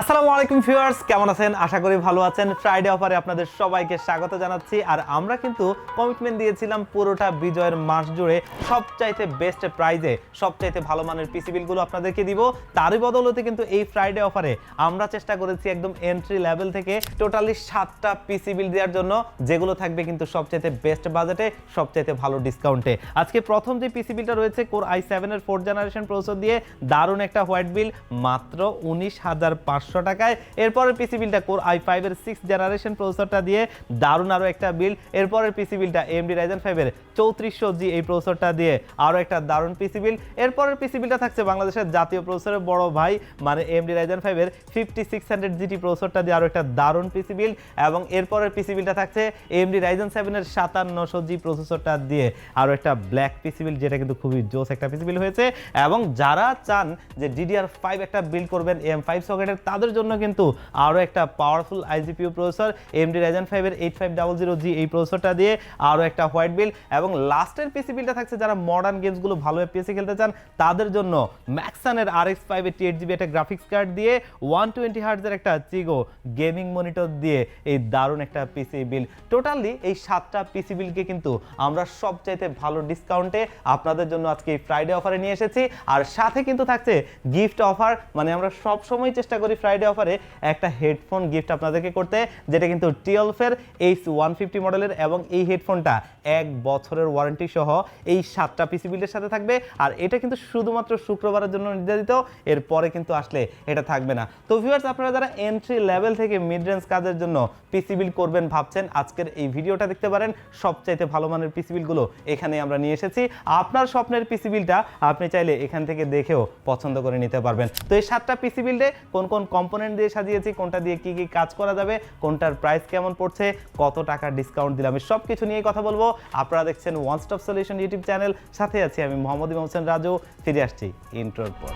আসসালামু আলাইকুম ভিউয়ার্স, কেমন আছেন? আশা করি ভালো আছেন। ফ্রাইডে অফারে আপনাদের সবাইকে স্বাগত জানাচ্ছি। আর আমরা কিন্তু কমিটমেন্ট দিয়েছিলাম পুরোটা বিজয়ের মাস জুড়ে সবচাইতে বেস্ট প্রাইজে সবচাইতে ভালো মানের পিসি বিলগুলো আপনাদেরকে দিব। তারই বদৌলতে কিন্তু এই ফ্রাইডে অফারে আমরা চেষ্টা করেছি একদম এন্ট্রি লেভেল থেকে টোটালি 7টা পিসি বিল দেওয়ার জন্য, যেগুলো থাকবে কিন্তু সবচাইতে বেস্ট বাজেটে সবচাইতে ভালো ডিসকাউন্টে। আজকে প্রথম যে পিসি বিলটা রয়েছে কোর i7 এর 4th জেনারেশন প্রসেসর দিয়ে দারুণ একটা হোয়াইট বিল মাত্র 19,500 টাকায়। এরপরের পিসি বিলটা কোর i5 এর 6th জেনারেশন প্রসেসরটা দিয়ে দারুণ আরো একটা বিল। এরপরের পিসি বিলটা AMD Ryzen 5 এর 3400G এই প্রসেসরটা দিয়ে আরো একটা দারুণ পিসি বিল। এরপরের পিসি বিলটা থাকছে বাংলাদেশের জাতীয় প্রসেসরের বড় ভাই মানে AMD Ryzen 5 এর 5600GT প্রসেসরটা দিয়ে আরো একটা দারুণ পিসি বিল। এবং এরপরের পিসি বিলটা থাকছে AMD Ryzen 7 এর 5700G প্রসেসরটা দিয়ে আরো একটা ব্ল্যাক পিসি বিল, যেটা কিন্তু খুবই জোস একটা পিসি বিল হয়েছে। এবং যারা চান যে DDR5 একটা বিল্ড করবেন AM5 সকেটের, তাদের জন্য কিন্তু আরো একটা powerful iGPU processor AMD Ryzen 5 এর 8500G এই প্রসেসরটা দিয়ে আরো একটা হোয়াইট বিল। এবং লাস্টের পিসি বিলটা থাকছে যারা মডার্ন গেমসগুলো ভালো এফপিএসে খেলতে চান, তাদের জন্য ম্যাক্সানের RX 5 88GB একটা গ্রাফিক্স কার্ড দিয়ে 120Hz এর একটা চিগো গেমিং মনিটর দিয়ে এই দারুণ একটা পিসি বিল। টোটালি এই 7টা পিসি বিলকে কিন্তু আমরা সবচাইতে ভালো ডিসকাউন্টে আপনাদের জন্য আজকে এই ফ্রাইডে অফারে নিয়ে এসেছি। আর সাথে কিন্তু থাকছে গিফট অফার, মানে আমরা সব সময় চেষ্টা করি ফ্রাইডে অফারে একটা হেডফোন গিফট আপনাদেরকে করতে, যেটা কিন্তু TLF এর H150 মডেলের। এবং এই হেডফোনটা 1 বছরের ওয়ারেন্টি সহ এই 7টা পিসি বিলের সাথে থাকবে। আর এটা কিন্তু শুধুমাত্র শুক্রবারের জন্য নির্ধারিত, এরপরে কিন্তু আসলে এটা থাকবে না। তো ভিউয়ার্স, আপনারা যারা এন্ট্রি লেভেল থেকে মিড রেঞ্জ কাজের জন্য পিসি বিল করবেন ভাবছেন, আজকের এই ভিডিওটা দেখতে পারেন। সবচাইতে ভালো মানের পিসি বিলগুলো এখানে আমরা নিয়ে এসেছি। আপনার স্বপ্নের পিসি বিলটা আপনি চাইলে এখান থেকে দেখেও পছন্দ করে নিতে পারবেন। তো এই 7টা পিসি বিল্ডে কোন কোন কম্পোনেন্ট দিয়ে সাজিয়েছি, কোনটা দিয়ে কি কি কাজ করা যাবে, কোনটার প্রাইস কেমন পড়ছে, কত টাকা ডিসকাউন্ট দিলাম, এই সব কিছু নিয়ে কথা বলবো। আপনারা দেখছেন one stop solution YouTube channel, সাথে আছি আমি মোহাম্মদ ইমাম হোসেন রাজু। ফিরে আসছি ইন্ট্রোর পর।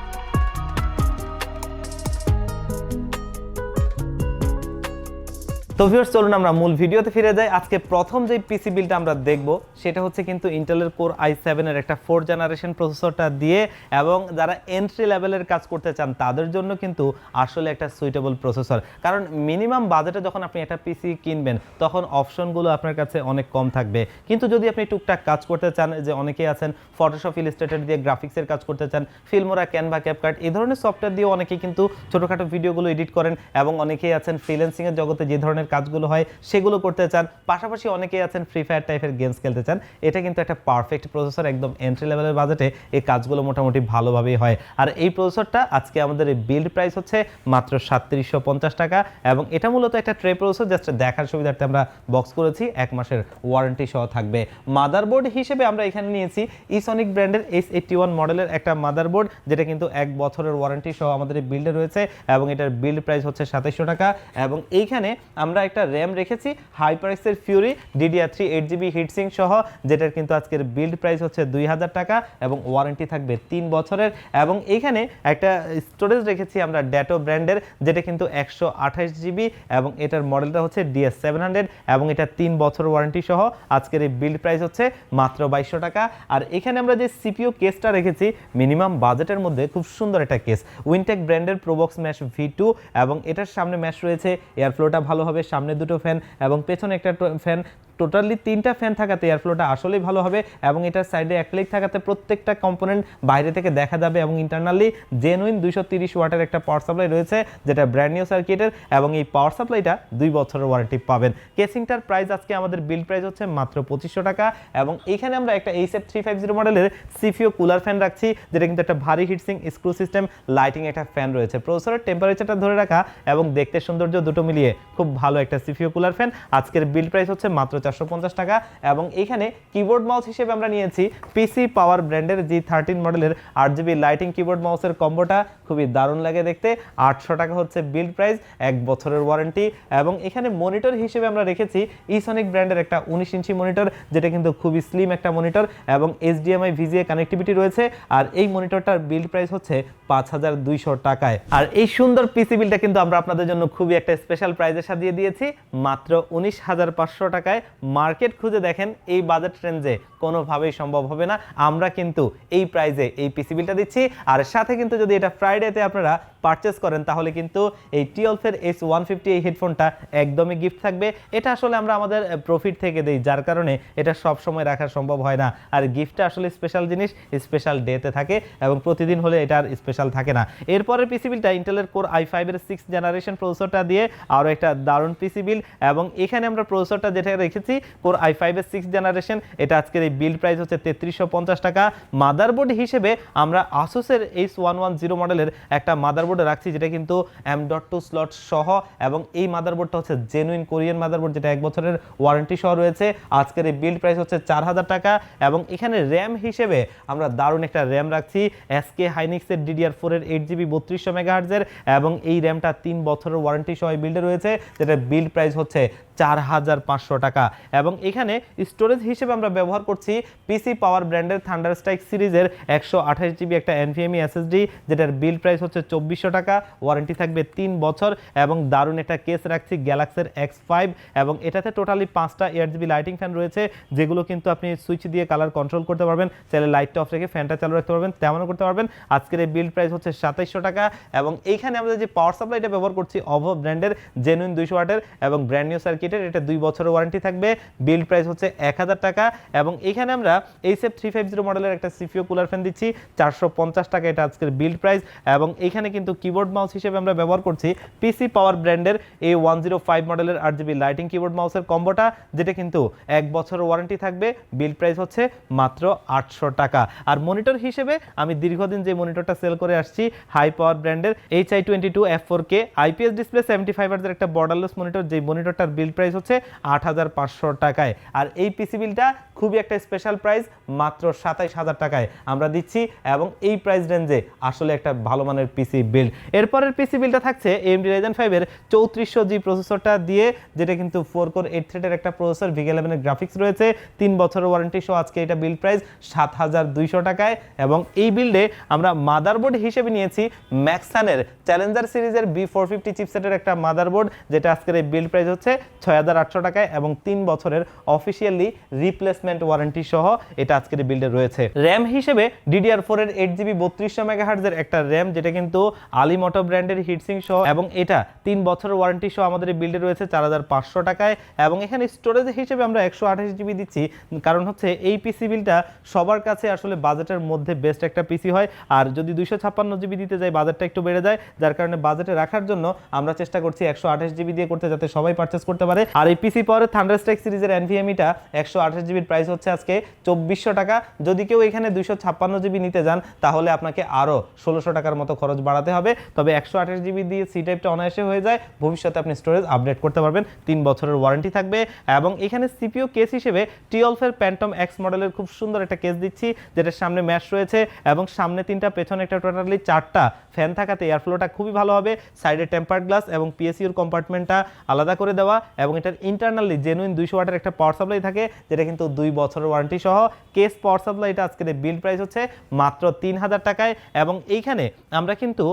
তো ভিউয়ার্স, চলুন আমরা মূল ভিডিওতে ফিরে যাই। আজকে প্রথম যে পিসি বিলটা আমরা দেখব সেটা হচ্ছে কিন্তু ইন্টেলের কোর i7 এর একটা 4th জেনারেশন প্রসেসরটা দিয়ে। এবং যারা এন্ট্রি লেভেলের কাজ করতে চান তাদের জন্য কিন্তু আসলে একটা সুইটেবল প্রসেসর, কারণ মিনিমাম বাজেটে যখন আপনি একটা পিসি কিনবেন তখন অপশনগুলো আপনার কাছে অনেক কম থাকবে। কিন্তু যদি আপনি টুকটাক কাজ করতে চান, যে অনেকেই আছেন ফটোশপ ইলাস্ট্রেটর দিয়ে গ্রাফিক্সের কাজ করতে চান, ফিল্মোরা, ক্যানভা, ক্যাপকাট এই ধরনের সফটওয়্যার দিয়ে অনেকেই কিন্তু ছোটোখাটো ভিডিওগুলো এডিট করেন। এবং অনেকেই আছেন ফ্রিল্যান্সিংয়ের জগতে যে ধরনের কাজগুলো হয় সেগুলো করতে চান। পাশাপাশি অনেকেই আছেন ফ্রি ফায়ার টাইপের গেমস খেলতে চান। এটা কিন্তু একটা পারফেক্ট প্রসেসর, একদম এন্ট্রি লেভেলের বাজেটে এই কাজগুলো মোটামুটি ভালোভাবেই হয়। আর এই প্রসেসরটা আজকে আমাদের এই বিল্ড প্রাইস হচ্ছে মাত্র 3750 টাকা। এবং এটা মূলত একটা ট্রে প্রসেসর, জাস্ট দেখার সুবিধার্থে আমরা বক্স করেছি, 1 মাসের ওয়ারেন্টি সহ থাকবে। মাদারবোর্ড হিসেবে আমরা এখানে নিয়েছি ইসনিক ব্র্যান্ডের S81 মডেলের একটা মাদারবোর্ড, যেটা কিন্তু 1 বছরের ওয়ারেন্টি সহ আমাদের এই বিল্ডে রয়েছে। এবং এটার বিল্ড প্রাইস হচ্ছে 2700 টাকা। এবং এইখানে আমরা একটা র্যাম রেখেছি HyperX-এর Fury DDR3 8GB হিটসিং সহ, যেটার কিন্তু আজকের বিল্ড প্রাইস হচ্ছে 2000 টাকা এবং ওয়ারেন্টি থাকবে 3 বছরের। এবং এইখানে একটা স্টোরেজ রেখেছি আমরা ড্যাটো ব্র্যান্ডের, যেটা কিন্তু 128GB এবং এটার মডেলটা হচ্ছে DS700 এবং এটা 3 বছর ওয়ারেন্টি সহ। আজকের এই বিল্ড প্রাইস হচ্ছে মাত্র 2200 টাকা। আর এখানে আমরা যে CPU কেসটা রেখেছি মিনিমাম বাজেটের মধ্যে খুব সুন্দর একটা কেস, উইনটেক ব্র্যান্ডের প্রোবক্স ম্যাশ V2 এবং এটার সামনে ম্যাশ রয়েছে, এয়ারফ্লোটা ভালো হবে, সামনে দুটো ফ্যান এবং পেছনে একটা ফ্যান, টোটালি 3টা ফ্যান থাকাতে এয়ারফ্লোটা আসলেই ভালো হবে। এবং এটার সাইডে অ্যাক্রিলিক থাকাতে প্রত্যেকটা কম্পোনেন্ট বাইরে থেকে দেখা যাবে। এবং ইন্টারনালি জেনুইন 230 ওয়াটের একটা পাওয়ার সাপ্লাই রয়েছে, যেটা ব্র্যান্ড নিউ সার্কিটের। এবং এই পাওয়ার সাপ্লাইটা 2 বছরের ওয়ারেন্টি পাবেন। কেসিংটার প্রাইস আজকে আমাদের বিল্ড প্রাইস হচ্ছে মাত্র 2500 টাকা। এবং এখানে আমরা একটা HF350 মডেলের সিপিইউ কুলার ফ্যান রাখছি, যেটা কিন্তু একটা ভারী হিটসিং স্ক্রু সিস্টেম, লাইটিং একটা ফ্যান রয়েছে, প্রসেসরের টেম্পারেচারটা ধরে রাখা এবং দেখতে সৌন্দর্য দুটো মিলিয়ে খুব ভালো একটা সিপিইউ কুলার ফ্যান। আজকের বিল্ড প্রাইস হচ্ছে মাত্র 450 টাকা। এবং এখানে কিবোর্ড মাউস হিসেবে আমরা নিয়েছি পিসি পাওয়ার ব্র্যান্ডের G13 মডেলের 8GB লাইটিং কিবোর্ড মাউসের কম্বোটা, খুবই দারুণ লাগে দেখতে। 800 টাকা হচ্ছে বিল্ড প্রাইস, 1 বছরের ওয়ারেন্টি। এবং এখানে মনিটর হিসেবে আমরা রেখেছি ইসনিক ব্র্যান্ডের একটা 19 ইঞ্চি মনিটর, যেটা কিন্তু খুবই স্লিম একটা মনিটর এবং HDMI VGA কানেক্টিভিটি রয়েছে। আর এই মনিটরটার বিল্ড প্রাইস হচ্ছে 5200 টাকায়। আর এই সুন্দর পিসি বিলটা কিন্তু আমরা আপনাদের জন্য খুবই একটা স্পেশাল প্রাইজে সাজিয়ে দিয়েছি মাত্র 19,500 টাকায়। মার্কেট খুঁজে দেখেন এই বাজেট রেঞ্জে কোনোভাবেই সম্ভব হবে না। আমরা কিন্তু এই প্রাইজে এই পিসি বিলটা দিচ্ছি, আর সাথে কিন্তু যদি এটা ফ্রাইডেতে আপনারা পারচেস করেন তাহলে কিন্তু এই টিওলফের S150 এই হেডফোনটা একদমই গিফট থাকবে। এটা আসলে আমরা আমাদের প্রফিট থেকে দেই, যার কারণে এটা সব সময় রাখা সম্ভব হয় না। আর গিফটটা আসলে স্পেশাল জিনিস, স্পেশাল ডেতে থাকে এবং প্রতিদিন হলে এটা আর স্পেশাল থাকে না। এরপরের পিসি বিলটা ইন্টেলের কোর i5 এর 6th জেনারেশন প্রসেসরটা দিয়ে আরও একটা দারুণ পিসি বিল, এবং এখানে আমরা প্রসেসরটা যেটা রেখেছি কোর i5 এর 6th জেনারেশন, এটা আজকের এই বিল প্রাইস হচ্ছে 3350 টাকা। মাদারবোর্ড হিসেবে আমরা আসুসের H110 মডেলের একটা মাদারবোর্ড রাখছি, যেটা কিন্তু M.2 স্লট সহ, এবং এই মাদারবোর্ডটা হচ্ছে জেনুইন কোরিয়ান মাদারবোর্ড, যেটা 1 বছরের ওয়ারেন্টি সহ রয়েছে। আজকের এই বিল প্রাইস হচ্ছে 4000 টাকা। এবং এখানে র্যাম হিসেবে আমরা দারুণ একটা র্যাম রাখছি, SK হাইনিক্সের DDR4 এর 8GB 3200 মেগাহার্জের, এবং এই র্যামটা 3 বছরের ওয়ারেন্টি সহ বিল্ডে রয়েছে, যেটা বিল প্রাইস হচ্ছে 4500 টাকা। এবং এখানে স্টোরেজ হিসেবে আমরা ব্যবহার করছি পিসি পাওয়ার ব্র্যান্ডের থান্ডারস্ট্রাইক সিরিজের 128GB একটা NVMe SSD, যেটার বিল প্রাইস হচ্ছে 2400 টাকা, ওয়ারেন্টি থাকবে 3 বছর। এবং দারুণ একটা কেস রাখছি গ্যালাক্সির X5, এবং এটাতে টোটালি 5টা 8GB লাইটিং ফ্যান রয়েছে, যেগুলো কিন্তু আপনি সুইচ দিয়ে কালার কন্ট্রোল করতে পারবেন, চাইলে লাইটটা অফ রেখে ফ্যানটা চালু রাখতে পারবেন, তেমনও করতে পারবেন। আজকের এই বিল প্রাইস হচ্ছে 2700 টাকা। এবং এইখানে আমরা যে পাওয়ার সাপ্লাইটা ব্যবহার করছি OVO ব্র্যান্ডের জেনুইন 200 ওয়াটের এবং ব্র্যান্ড নিউ সার্কিটের, এটা 2 বছরের ওয়ারেন্টি থাকবে, বিল প্রাইস হচ্ছে 1000 টাকা। এবং এখানে আমরা HF350 মডেলের একটা সিপিইউ কুলার ফ্যান দিচ্ছি 450 টাকা, এটা আজকের বিল প্রাইস। এবং এখানে কিন্তু কিবোর্ড মাউস হিসেবে আমরা ব্যবহার করছি পিসি পাওয়ার ব্র্যান্ডের A105 মডেলের 8GB লাইটিং কিবোর্ড মাউসের কম্বোটা, যেটা কিন্তু 1 বছরের ওয়ারেন্টি থাকবে, বিল প্রাইস হচ্ছে মাত্র 800 টাকা। আর মনিটর হিসেবে আমি দীর্ঘদিন যে মনিটরটা সেল করে আসছি হাই পাওয়ার ব্র্যান্ডের HI22 F4K IPS display 75 Hz একটা বর্ডারলেস মনিটর, যে মনিটরটার বিল প্রাইস হচ্ছে 8500 টাকায়। আর এই পিসি বিলটা খুবই একটা স্পেশাল প্রাইস, মাত্র 27000 টাকায় আমরা দিচ্ছি, এবং এই প্রাইস রেঞ্জে আসলে একটা ভালো মানের পিসি বিল্ড। এরপরের পিসি বিলটা থাকছে AMD Ryzen 5 এর 3400G প্রসেসরটা দিয়ে, যেটা কিন্তু 4 কোর 8 থ্রেডের একটা প্রসেসর, VG11 এর গ্রাফিক্স রয়েছে, 3 বছরের ওয়ারেন্টি সহ আজকে এটা বিল প্রাইস 7200 টাকায়। এবং এই বিল্ডে আমরা মাদারবোর্ড হিসেবে নিয়েছি ম্যাক্সানের চ্যালেঞ্জার সিরিজের B450 চিপসেটের একটা মাদারবোর্ড, যেটা আজকের এই বিল প্রাইস হচ্ছে 6800 টাকায়, এবং 3 বছরের অফিসিয়ালি রিপ্লেসমেন্ট ওয়ারেন্টি সহ এটা আজকের এই বিল্ডে রয়েছে। র্যাম হিসেবে DDR4 এর 8GB 3200 মেগাহার্জের একটা র্যাম, যেটা কিন্তু আলিমোটো ব্র্যান্ডের হিটসিং সহ, এবং এটা 3 বছরের ওয়ারেন্টি সহ আমাদের এই বিল্ডে রয়েছে 4500 টাকায়। এবং এখানে স্টোরেজ হিসেবে আমরা 128GB দিচ্ছি, কারণ হচ্ছে এই পিসি বিলটা সবার কাছে আসলে বাজেটের মধ্যে বেস্ট একটা পিসি হয়, আর যদি 256GB দিতে যাই বাজেটটা একটু বেড়ে যায়, যার কারণে বাজেটে রাখার জন্য আমরা চেষ্টা করছি 128GB দিয়ে করতে, যাতে সবাই পারচেস করতে পারে। আর এই পিসি পাওয়ারের থান্ডারস্ট্রাইক সিরিজের NVMeটা 128GB প্রাইস হচ্ছে আজকে 2400 টাকা। যদি কেউ এখানে 256GB নিতে যান তাহলে আপনাকে আরও 1600 টাকার মতো খরচ বাড়াতে হবে, তবে 128GB দিয়ে সি টাইপটা অনায়াসে হয়ে যায়। ভবিষ্যতে আপনি স্টোরেজ আপডেট করতে পারবেন, 3 বছরের ওয়ারেন্টি থাকবে। এবং এখানে সিপিইউ কেস হিসেবে টিওলফের প্যান্টম X মডেলের খুব সুন্দর একটা কেস দিচ্ছি, যেটার সামনে ম্যাশ রয়েছে, এবং সামনে 3টা পেছনে একটা, টোটালি 4টা ফ্যান থাকাতে এয়ারফ্লোটা খুবই ভালো হবে। সাইডে টেম্পার্ড গ্লাস এবং PSUর কম্পার্টমেন্টটা আলাদা করে দেওয়া, এবং এটার ইন্টারনালি জেনুইন 200 ওয়াটের একটা পাওয়ার সাপ্লাই থাকে, যেটা কিন্তু 2 বছরের ওয়ারেন্টি সহ। কেস পাওয়ার সাপ্লাই এটা আজকের বিল প্রাইস হচ্ছে মাত্র 3000 টাকায়। এবং এইখানে আমরা কিন্তু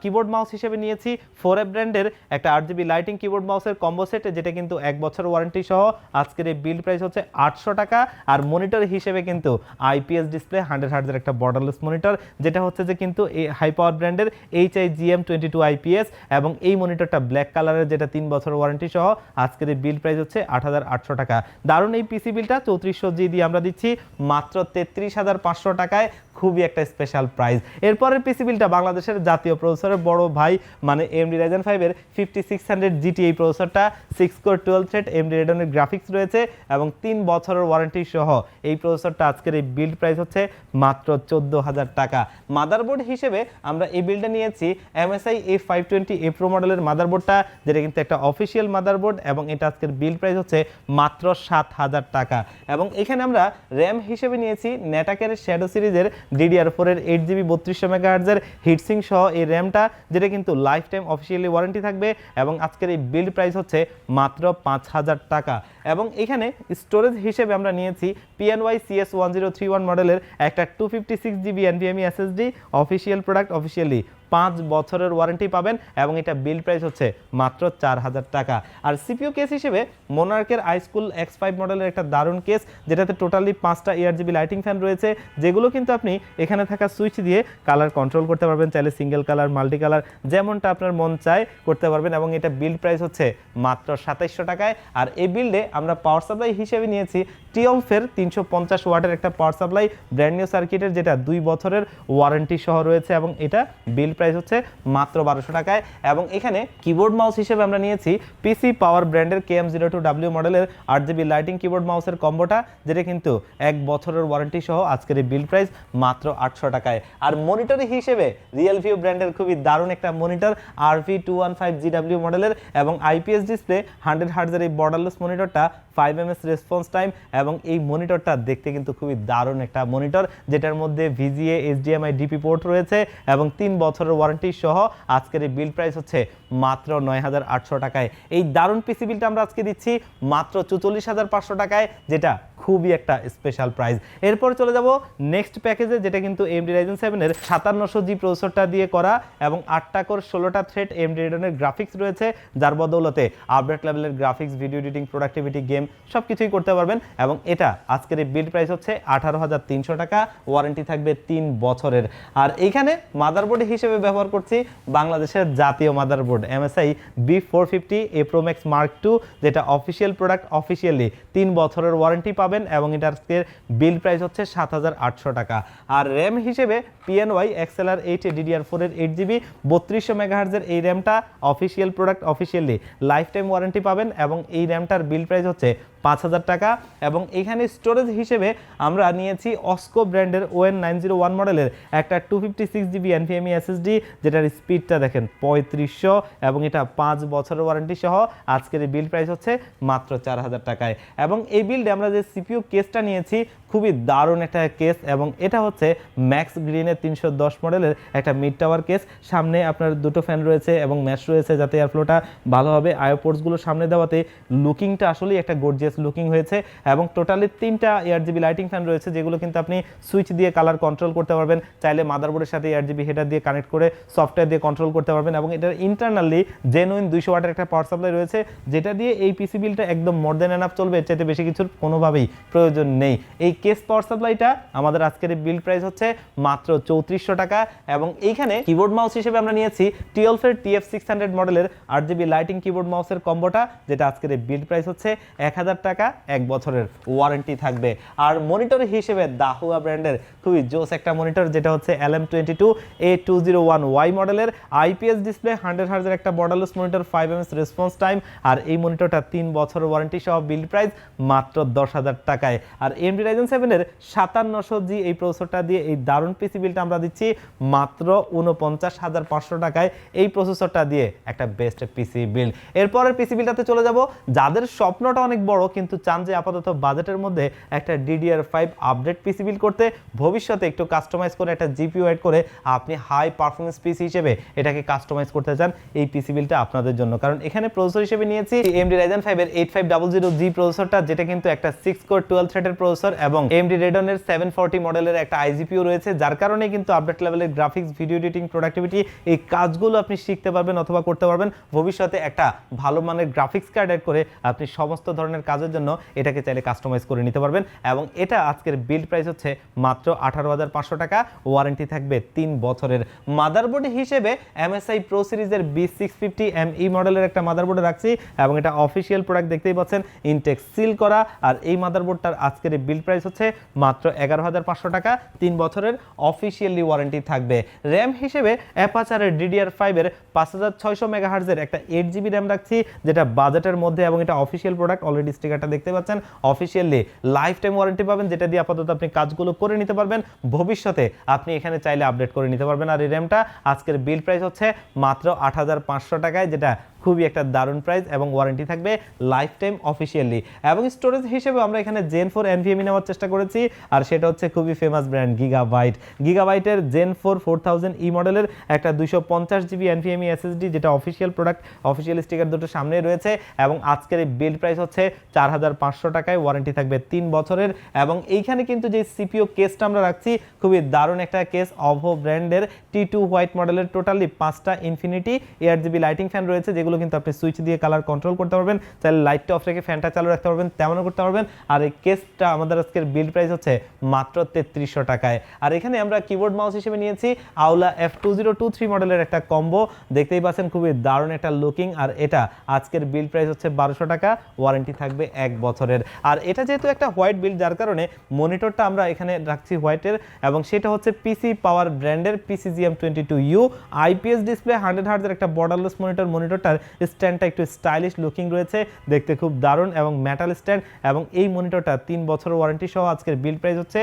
কিবোর্ড মাউস হিসেবে নিয়েছি 4F ব্র্যান্ডের একটা 8GB লাইটিং কিবোর্ড মাউসের কম্বো সেট, যেটা কিন্তু 1 বছরের ওয়ারেন্টি সহ আজকের এই বিল প্রাইস হচ্ছে 800 টাকা। আর মনিটর হিসেবে কিন্তু IPS ডিসপ্লে 100 Hz একটা বর্ডারলেস মনিটর, যেটা হচ্ছে যে কিন্তু এই হাই পাওয়ার ব্র্যান্ডের HIGM22 IPS, এবং এই মনিটরটা ব্ল্যাক কালারের, যেটা 3 বছরের ওয়ারেন্টি সহ আজকের এই বিল প্রাইস হচ্ছে 8800 টাকা। দারুণ এই পিসি বিলটা 3400G দিয়ে আমরা দিচ্ছি মাত্র 33500 টাকায়, খুবই একটা স্পেশাল প্রাইস। এরপরের পিসি বিলটা বাংলাদেশের জাতীয় প্রসেসরের বড় ভাই, মানে AMD Ryzen 5 এর 5600 GT এই প্রসেসরটা 6 core 12 thread AMD Radeon graphics রয়েছে, এবং 3 বছরের ওয়ারেন্টি সহ এই প্রসেসরটা আজকের এই বিল্ড প্রাইস হচ্ছে মাত্র 14000 টাকা। মাদারবোর্ড হিসেবে আমরা এই বিলটা নিয়েছি MSI A520A Pro মডেলের মাদারবোর্ডটা, যেটা কিন্তু একটা অফিসিয়াল মাদারবোর্ড, এবং এটা আজকের বিল প্রাইস হচ্ছে মাত্র 7000 টাকা। এবং এখানে আমরা র্যাম হিসেবে নিয়েছি নেটাকের শ্যাডো সিরিজের DDR4 এর 8GB 3200 মেগাহার্জের হিটসিং সহ এই র্যামটা, যেটা কিন্তু লাইফ টাইম অফিসিয়ালি ওয়ারেন্টি থাকবে, এবং আজকের এই বিল্ড প্রাইস হচ্ছে মাত্র 5000 টাকা। এবং এখানে স্টোরেজ হিসেবে আমরা নিয়েছি PNY CS1031 মডেলের একটা 256GB NVMe SSD, official product, officially 5 বছরের ওয়ারেন্টি পাবেন এবং এটা বিল প্রাইস হচ্ছে মাত্র 4000 টাকা। আর সিপিইউ কেস হিসেবে মোনার্কের আইস্কুল X5 মডেলের একটা দারুণ কেস, যেটাতে টোটালি 5টা ARGB লাইটিং ফ্যান রয়েছে, যেগুলো কিন্তু আপনি এখানে থাকা সুইচ দিয়ে কালার কন্ট্রোল করতে পারবেন, চাইলে সিঙ্গেল কালার, মাল্টি কালার, যেমনটা আপনার মন চায় করতে পারবেন। এবং এটা বিল প্রাইস হচ্ছে মাত্র 2700 টাকায়। আর এই বিল্ডে আমরা পাওয়ার সাপ্লাই হিসেবে নিয়েছি টিওলফের 350 ওয়াটের একটা পাওয়ার সাপ্লাই, ব্র্যান্ড নিউ সার্কিটের, যেটা 2 বছরের ওয়ারেন্টি সহ রয়েছে এবং এটা বিল প্রাইস হচ্ছে মাত্র 1200 টাকায়। এবং এখানে কিবোর্ড মাউস হিসেবে আমরা নিয়েছি পিসি পাওয়ার ব্র্যান্ডের KM02W মডেলের 8GB লাইটিং কিবোর্ড মাউসের কম্বোটা, যেটা কিন্তু 1 বছরের ওয়ারেন্টি সহ আজকের এই বিল প্রাইস মাত্র 800 টাকায়। আর মনিটর হিসেবে রিয়েলভিউ ব্র্যান্ডের খুবই দারুণ একটা মনিটর RV215GW মডেলের এবং IPS ডিসপ্লে 100 হার্টজের এই বর্ডারলেস মনিটরটা, 5ms রেসপন্স টাইম এবং এই মনিটরটা দেখতে কিন্তু খুবই দারুণ একটা মনিটর, যেটার মধ্যে VGA HDMI DP পোর্ট রয়েছে এবং 3 বছরের ওয়ারেন্টি সহ আজকের এই বিল প্রাইস হচ্ছে মাত্র 9800 টাকায়। এই দারুণ পিসি বিলটা আমরা আজকে দিচ্ছি মাত্র 44500 টাকায়, যেটা খুবই একটা স্পেশাল প্রাইস। এরপর চলে যাব নেক্সট প্যাকেজে, যেটা কিন্তু AMD Ryzen 7 এর 5700G প্রসেসরটা দিয়ে করা এবং 8টা কোর 16টা থ্রেড AMD Radeon গ্রাফিক্স রয়েছে, যার বদৌলতে আপডেট লেভেলের graphics, video editing, productivity, game সবকিছুই করতে পারবেন। এবং এটা আজকের এই বিল প্রাইস হচ্ছে 18300 টাকা, ওয়ারেন্টি থাকবে 3 বছরের। আর এইখানে মাদারবোর্ড হিসেবে ব্যবহার করছি বাংলাদেশের জাতীয় motherboard MSI B450A Pro Max Mark II, যেটা অফিসিয়াল প্রোডাক্ট, অফিসিয়ালি 3 বছরের ওয়ারেন্টি পাবেন এবং এটার বিল প্রাইস হচ্ছে 7800 টাকা। আর র্যাম হিসেবে PNY XLR 8 DDR4 এর 8GB 3200 মেগাহার্জের এই র্যামটা official product, officially lifetime warranty পাবেন এবং এই র্যামটার বিল প্রাইস হচ্ছে 5000 টাকা। এবং এখানে স্টোরেজ হিসেবে আমরা নিয়েছি অস্কো ব্র্যান্ডের ON901 মডেলের একটা 256GB NVMe SSD, যেটার স্পিডটা দেখেন 3500 এবং এটা 5 বছরের ওয়ারেন্টি সহ আজকের এই বিল প্রাইস হচ্ছে মাত্র 4000 টাকায়। এবং এই বিল্ডে আমরা যে CPU কেসটা নিয়েছি খুবই দারুণ একটা কেস এবং এটা হচ্ছে ম্যাক্স গ্রিনের 310 মডেলের একটা মিড টাওয়ার কেস। সামনে আপনার দুটো ফ্যান রয়েছে এবং ম্যাশ রয়েছে, যাতে এয়ারফ্লোটা ভালো হবে। আইও পোর্টসগুলো সামনে দেওয়াতে লুকিংটা আসলেই একটা গর্জিয়াস লুকিং হয়েছে এবং টোটালি 3টা ARGB লাইটিং ফ্যান রয়েছে, যেগুলো কিন্তু আপনি সুইচ দিয়ে কালার কন্ট্রোল করতে পারবেন, চাইলে মাদারবোর্ডের সাথে ARGB হেডার দিয়ে কানেক্ট করে সফটওয়্যার দিয়ে কন্ট্রোল করতে পারবেন। এবং এটার ইন্টারনালি জেনুইন 200 ওয়াটের একটা পাওয়ার সাপ্লাই রয়েছে, যেটা দিয়ে এই পিসি বিলটা একদম মোর দেন এনাফ চলবে, এর চাইতে বেশি কিছুর কোনোভাবেই প্রয়োজন নেই। এই কেস পাওয়ার সাপ্লাইটা আমাদের আজকের বিল প্রাইস হচ্ছে মাত্র 3400 টাকা। এবং এইখানে কিবোর্ড মাউস হিসেবে আমরা নিয়েছি টিওলফের TF600 মডেলের 8GB লাইটিং কিবোর্ড মাউসের কম্বোটা, যেটা আজকের বিল প্রাইস হচ্ছে 1000 টাকা, 1 বছরের ওয়ারেন্টি থাকবে। আর মনিটর হিসেবে দাহুয়া ব্র্যান্ডের খুবই জোস একটা মনিটর, যেটা হচ্ছে LM22A201Y মডেলের IPS ডিসপ্লে, 100 হার্জের একটা borderless monitor, 5ms response time. আর এই মনিটরটা 3 বছরের ওয়ারেন্টি সহ বিল প্রাইস মাত্র 10000 টাকায়। আর AMD Ryzen 7 এর 5700G এই প্রসেসরটা দিয়ে এই দারুণ পিসি বিলটা আমরা দিচ্ছি মাত্র 49500 টাকায়। এই প্রসেসরটা দিয়ে একটা বেস্ট পিসি বিল। এরপরের পিসি বিলটাতে চলে যাব যাদের স্বপ্নটা অনেক বড় কিন্তু চান যে আপাতত বাজেটের মধ্যে একটা DDR5 আপডেট পিসি বিল করতে, ভবিষ্যতে একটু কাস্টমাইজ করে একটা GPU অ্যাড করে আপনি হাই পারফরমেন্স পিসি হিসেবে এটাকে কাস্টমাইজ করতে চান, এই পিসি বিলটা আপনাদের জন্য। কারণ এখানে প্রসেসর হিসেবে নিয়েছি AMD Ryzen 5 এর 8500G প্রসেসরটা, যেটা কিন্তু একটা 6 কোর 12 থ্রেডের প্রসেসর এবং AMD Radeon এর 740 মডেলের একটা iGPU রয়েছে, যার কারণে কিন্তু আপডেট লেভেলের গ্রাফিক্স, ভিডিও এডিটিং, প্রোডাক্টিভিটি এই কাজগুলো আপনি শিখতে পারবেন অথবা করতে পারবেন। ভবিষ্যতে একটা ভালো মানের গ্রাফিক্স কার্ড অ্যাড করে আপনি সমস্ত ধরনের কাজের জন্য এটাকে চাইলে কাস্টমাইজ করে নিতে পারবেন। এবং এটা আজকের বিল্ড প্রাইস হচ্ছে মাত্র 18500 টাকা, ওয়ারেন্টি থাকবে 3 বছরের। মাদারবোর্ড হিসেবে MSI Pro সিরিজের B650ME মডেলের একটা মাদারবোর্ড রাখছি এবং এটা অফিসিয়াল প্রোডাক্ট, দেখতেই পাচ্ছেন ইনটেক্স সিল করা। আর এই মাদারবোর্ডটার আজকের বিল্ড প্রাইস হচ্ছে মাত্র 11500 টাকা, 3 বছরের অফিসিয়ালি ওয়ারেন্টি থাকবে। র্যাম হিসেবে অ্যাপাচারের DDR5 এর 5600 মেগাহার্জের একটা 8GB র্যাম রাখছি, যেটা বাজেটের মধ্যে এবং এটা অফিসিয়াল প্রোডাক্ট। অলরেডি স্টিকারটা দেখতে পাচ্ছেন, অফিসিয়ালি লাইফ টাইম ওয়ারেন্টি পাবেন, যেটা দিয়ে আপাতত আপনি কাজগুলো করে নিতে পারবেন। ভবিষ্যতে আপনি এখানে চাইলে আপডেট করে নিতে পারবেন। আর এই র্যামটা আজকের বিল প্রাইস হচ্ছে মাত্র 8500 টাকায়, যেটা খুবই একটা দারুণ প্রাইস এবং ওয়ারেন্টি থাকবে লাইফ টাইম অফিসিয়ালি। এবং স্টোরেজ হিসেবে আমরা এখানে জেন 4 এনভিএমই নেওয়ার চেষ্টা করেছি, আর সেটা হচ্ছে খুবই ফেমাস ব্র্যান্ড গিগাবাইটের জেন 4 4000E মডেলের একটা 250GB এনভিএমই এসএসডি, যেটা অফিসিয়াল প্রোডাক্ট, অফিসিয়াল স্টিকার দুটো সামনেই রয়েছে। এবং আজকের এই বিল্ড প্রাইস হচ্ছে 4500 টাকায়, ওয়ারেন্টি থাকবে 3 বছরের। এবং এইখানে কিন্তু যে সিপিইউ কেসটা আমরা রাখছি, খুবই দারুণ একটা কেস, অভো ব্র্যান্ডের T2 হোয়াইট মডেলের, টোটালি 5টা ইনফিনিটি ARGB লাইটিং ফ্যান রয়েছে, যেগুলো কিন্তু আপনি সুইচ দিয়ে কালার কন্ট্রোল করতে পারবেন, চাইলে লাইটটা অফ রেখে ফ্যানটা চালু রাখতে পারবেন, তেমনও করতে পারবেন। আর এই কেসটা আমাদের আজকের বিল্ড প্রাইস হচ্ছে মাত্র 3300 টাকায়। আর এখানে আমরা কিবোর্ড মাউস হিসেবে নিয়েছি আওলা F2023 মডেলের একটা কম্বো, দেখতেই পাচ্ছেন খুবই দারুণ একটা লুকিং। আর এটা আজকের বিল্ড প্রাইস হচ্ছে 1200 টাকা, ওয়ারেন্টি থাকবে 1 বছরের। আর এটা যেহেতু একটা হোয়াইট বিল্ড, যার কারণে মনিটরটা আমরা এখানে রাখছি হোয়াইটের, এবং সেটা হচ্ছে পিসি পাওয়ার ব্র্যান্ডের PCGM22U IPS ডিসপ্লে 100 হার্জ একটা বর্ডারলেস মনিটরটার স্ট্যান্ডটা একটু স্টাইলিশ লুকিং রয়েছে, দেখতে খুব দারুণ, এবং মেটাল স্ট্যান্ড। এবং এই মনিটরটা 3 বছরের ওয়ারেন্টি সহ আজকের বিল্ড প্রাইস হচ্ছে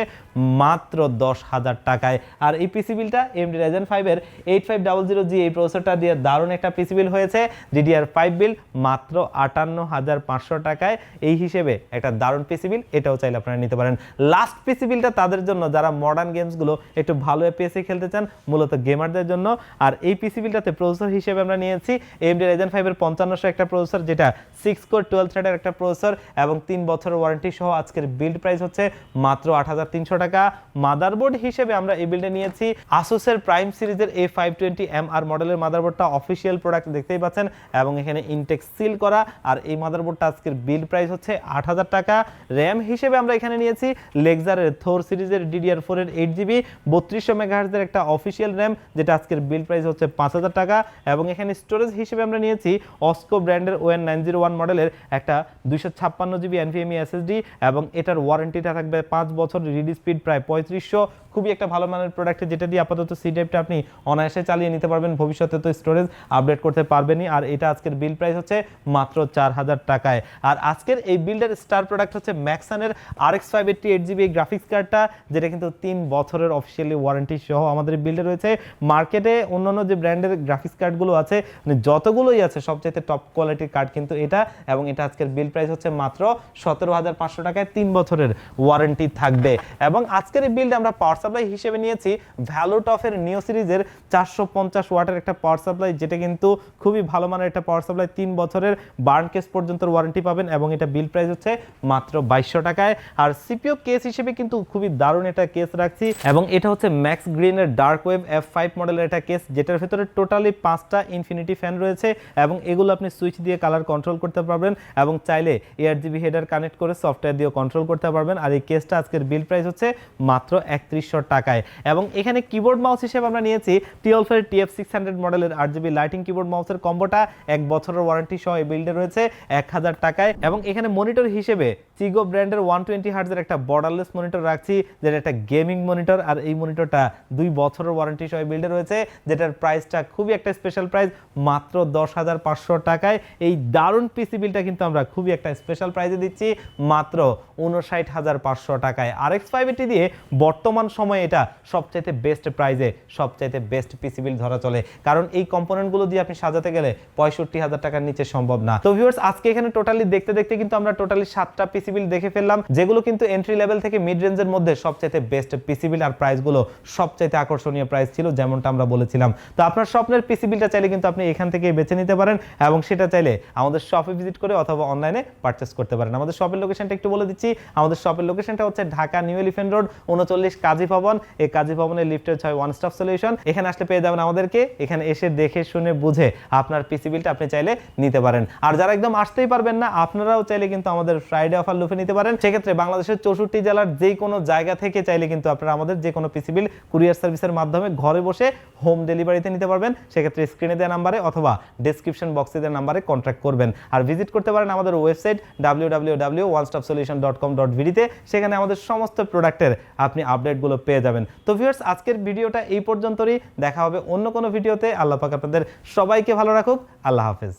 মাত্র 10,000 টাকায়। আর এই পিসি বিলটা AMD Ryzen 5 এর 8500G এই প্রসেসরটা দিয়ে দারুণ একটা পিসি বিল হয়েছে, DDR5 বিল মাত্র 58,500 টাকায়। এই হিসেবে একটা দারুণ পিসি বিল, এটাও চাইলে আপনারা নিতে পারেন। লাস্ট পিসি বিলটা তাদের জন্য যারা মডার্ন গেমসগুলো একটু ভালো এপিএসে খেলতে চান, মূলত গেমারদের জন্য। আর এই পিসি বিলটাতে প্রসেসর হিসেবে আমরা নিয়েছি AMD Ryzen 5 এর 5500 একটা প্রসেসর, যেটা 6 কোর 12 থ্রেডের একটা প্রসেসর, এবং 3 বছরের ওয়ারেন্টি সহ আজকের বিল্ড প্রাইস হচ্ছে মাত্র 8300 টাকা। মাদারবোর্ড হিসেবে আমরা এই বিল্ডে নিয়েছি আসুসের প্রাইম সিরিজের A520MR মডেলের মাদারবোর্ডটা, অফিসিয়াল প্রোডাক্ট দেখতেই পাচ্ছেন, এবং এখানে ইনটেক সিল করা। আর এই মাদারবোর্ডটা আজকের বিল্ড প্রাইস হচ্ছে 8000 টাকা। র্যাম হিসেবে আমরা এখানে নিয়েছি লেক্সারের থোর সিরিজের DDR4 এর 8GB 3200 MHz এর একটা অফিসিয়াল র্যাম, যেটা আজকের বিল্ড প্রাইস হচ্ছে 5000 টাকা। এবং এখানে স্টোরেজ হিসেবে আমরা নিয়েছি অস্কো ব্র্যান্ডের ON901 মডেলের একটা 256GB NVMe SSD, এবং এটার ওয়ারেন্টিটা থাকবে 5 বছর, রিড স্পিড প্রায় 3500, খুবই একটা ভালো মানের প্রোডাক্ট, যেটা দিয়ে আপাতত সি ড্রাইভটা আপনি অনায়াসে চালিয়ে নিতে পারবেন, ভবিষ্যতে তো স্টোরেজ আপডেট করতে পারবেনই। আর এটা আজকের বিল প্রাইস হচ্ছে মাত্র 4000 টাকায়। আর আজকের এই বিল্ডের স্টার প্রোডাক্ট হচ্ছে ম্যাক্সানের RX 580 গ্রাফিক্স কার্ডটা, যেটা কিন্তু 3 বছরের অফিসিয়ালি ওয়ারেন্টি সহ আমাদের বিল্ডে রয়েছে। মার্কেটে অন্যান্য যে ব্র্যান্ডের গ্রাফিক্স কার্ডগুলো আছে, মানে যতগুলোই আছে, সবচেয়ে টপ কোয়ালিটির কার্ড কিন্তু এটা, এবং এটা আজকের বিল প্রাইস হচ্ছে মাত্র 17500 টাকায়, 3 বছরের ওয়ারেন্টি থাকবে। এবং আজকের এই বিল্ডে আমরা পাওয়ার সাপ্লাই হিসেবে নিয়েছি ভ্যালুটফের নিও সিরিজের 450 ওয়াটের একটা পাওয়ার সাপ্লাই, যেটা কিন্তু খুবই ভালো মানের একটা পাওয়ার সাপ্লাই, 3 বছরের বার্ন কেস পর্যন্ত ওয়ারেন্টি পাবেন, এবং এটা বিল প্রাইস হচ্ছে মাত্র 2200 টাকায়। আর সিপিইউ কেস হিসেবে কিন্তু খুবই দারুণ একটা কেস রাখছি, এবং এটা হচ্ছে ম্যাক্স গ্রিনের ডার্ক ওয়েভ F5 মডেলের একটা কেস, যেটার ভিতরে টোটালি 5টা ইনফিনিটি ফ্যান রয়েছে, এবং এগুলো আপনি সুইচ দিয়ে কালার কন্ট্রোল করতে পারবেন, এবং চাইলে ARGB হেডার কানেক্ট করে সফটওয়্যার দিয়ে কন্ট্রোল করতে পারবেন। আর এই কেসটা আজকের বিল প্রাইস হচ্ছে মাত্র 3100 টাকায়। এবং এখানে কিবোর্ড মাউস হিসেবে আমরা নিয়েছি TILF এর TF600 মডেলের RGB লাইটিং কিবোর্ড মাউসের কম্বোটা, 1 বছরের ওয়ারেন্টি সহ এই বিল্ডে রয়েছে 1000 টাকায়। এবং এখানে মনিটর হিসেবে চিগো ব্র্যান্ডের 120 হার্জ এর একটা বর্ডারলেস মনিটর রাখছি, যেটা একটা গেমিং মনিটর। আর এই মনিটরটা 2 বছরের ওয়ারেন্টি সহ বিল্ডে রয়েছে, যেটার প্রাইসটা খুবই একটা স্পেশাল প্রাইস, মাত্র 10500 টাকায়। এই দারুণ পিসি বিলটা কিন্তু আমরা খুবই একটা স্পেশাল প্রাইসে দিচ্ছি, মাত্র 59500 টাকায়। RX 580 দিয়ে বর্তমান সময়ে এটা সবচাইতে বেস্ট প্রাইসে, সবচাইতে বেস্ট পিসি বিল ধরা চলে, কারণ এই কম্পোনেন্টগুলো দিয়ে আপনি সাজাতে গেলে 65000 টাকার নিচে সম্ভব না। তো ভিউয়ার্স, আজকে এখানে টোটালি দেখতে দেখতে কিন্তু আমরা টোটালি 7টা পিসি বিল দেখে ফেললাম, যেগুলো কিন্তু এন্ট্রি লেভেল থেকে মিড রেঞ্জের মধ্যে সবচাইতে বেস্ট পিসি বিল, আর প্রাইসগুলো সবচাইতে আকর্ষণীয় প্রাইস ছিল, যেমনটা আমরা বলেছিলাম। তো আপনার স্বপ্নের পিসি বিলটা চাইলে কিন্তু আপনি এখান থেকে বেছে নিতে পারেন, এবং সেটা চাইলে আমাদের শপে ভিজিট করে অথবা অনলাইনে পারচেস করতে পারেন। আমাদের শপের লোকেশনটা একটু বলে দিচ্ছি। আমাদের শপের লোকেশনটা হচ্ছে ঢাকা নিউ এলিফ্যান্ট রোড 39 কাজী ভবন। এই কাজী ভবনের লিফটের 6 ওয়ান স্টপ সলিউশন। এখানে আসলে পেয়ে যাবেন আমাদেরকে। এখানে এসে দেখে শুনে বুঝে আপনার পিসি বিলটা আপনি চাইলে নিতে পারেন। আর যারা একদম আসতেই পারবেন না, আপনারাও চাইলে কিন্তু আমাদের ফ্রাইডে অফার লুফে নিতে পারেন। সেক্ষেত্রে বাংলাদেশের 64 জেলার যে কোনো জায়গা থেকে চাইলে কিন্তু আপনারা আমাদের যে কোনো পিসি বিল কুরিয়ার সার্ভিসের মাধ্যমে ঘরে বসে হোম ডেলিভারিতে নিতে পারবেন। সেক্ষেত্রে স্ক্রিনে দেওয়া নাম্বারে অথবা ডেসক্রিপশন বক্সে দেওয়া নাম্বারে কন্ট্যাক্ট করবেন। আর ভিজিট করতে পারেন আমাদের ওয়েবসাইট www.onestopsolution.com.vd তে। সেখানে আমাদের সমস্ত প্রোডাক্টের আপনি আপডেটগুলো পেয়ে যাবেন। তো ভিউয়ার্স, আজকের ভিডিওটা এই পর্যন্তই। দেখা হবে অন্য কোনো ভিডিওতে। আল্লাহ পাক আপনাদের সবাইকে ভালো রাখুক। আল্লাহ হাফেজ।